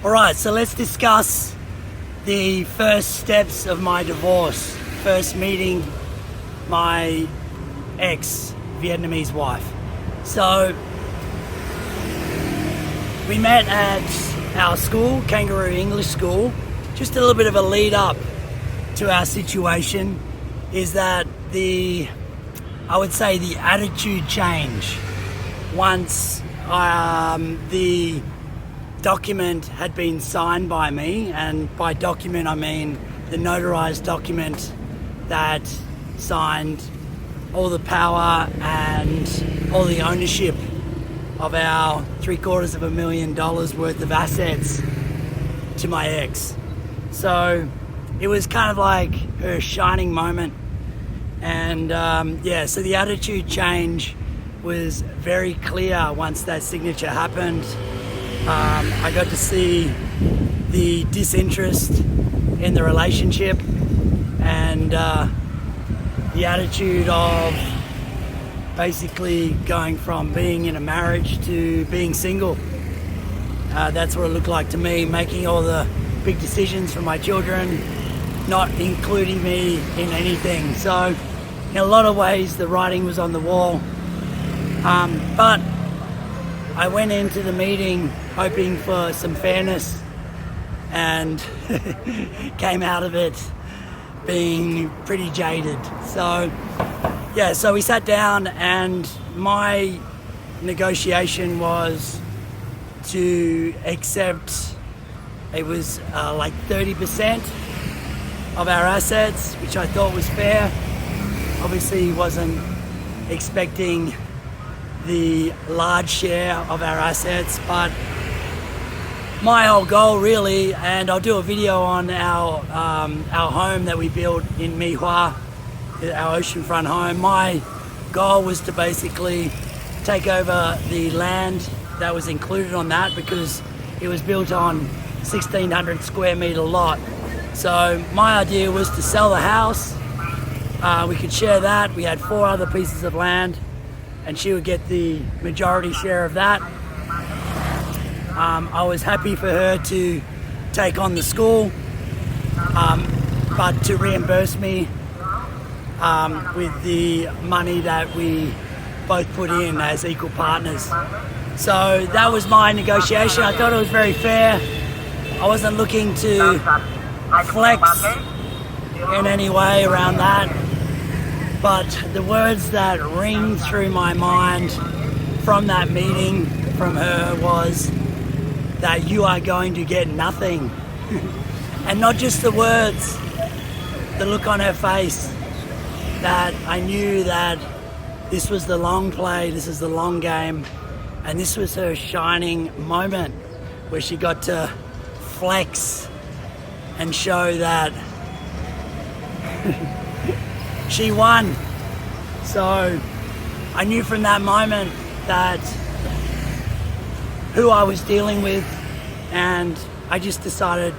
Alright, so let's discuss the first steps of my divorce. First meeting my ex-Vietnamese wife. So, we met at our school, Kangaroo English School. Just a little bit of a lead up to our situation is that I would say the attitude change once the document had been signed by me, and by document I mean the notarized document that signed all the power and all the ownership of our $750,000 worth of assets to my ex. So it was kind of like her shining moment, and so the attitude change was very clear once that signature happened. I got to see the disinterest in the relationship and the attitude of basically going from being in a marriage to being single. That's what it looked like to me, making all the big decisions for my children, not including me in anything. So in a lot of ways the writing was on the wall, but I went into the meeting hoping for some fairness and came out of it being pretty jaded. So we sat down, and my negotiation was to accept, it was like 30% of our assets, which I thought was fair. Obviously wasn't expecting the large share of our assets, but my whole goal really, and I'll do a video on our home that we built in My Hoa, our oceanfront home. My goal was to basically take over the land that was included on that, because it was built on 1,600 square meter lot. So my idea was to sell the house. We could share that. We had 4 other pieces of land, and she would get the majority share of that. I was happy for her to take on the school, but to reimburse me with the money that we both put in as equal partners. So that was my negotiation. I thought it was very fair. I wasn't looking to flex in any way around that, but the words that ring through my mind from that meeting from her was that you are going to get nothing. And not just the words, the look on her face, that I knew that this was the long play, this is the long game, and this was her shining moment where she got to flex and show that she won. So I knew from that moment that who I was dealing with, and I just decided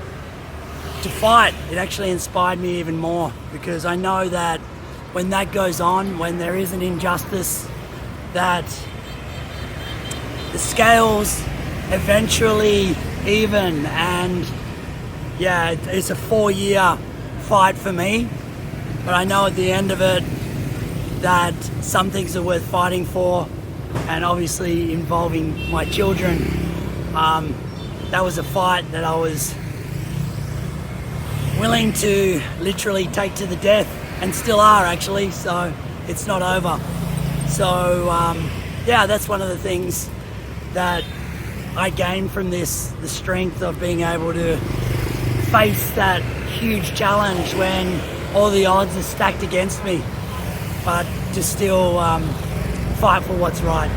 to fight. It actually inspired me even more, because I know that when that goes on, when there is an injustice, that the scales eventually even. And yeah, it's a 4-year fight for me, but I know at the end of it that some things are worth fighting for, and obviously involving my children. That was a fight that I was willing to literally take to the death, and still are actually, so it's not over. So that's one of the things that I gained from this, the strength of being able to face that huge challenge when all the odds are stacked against me, but to still fight for what's right.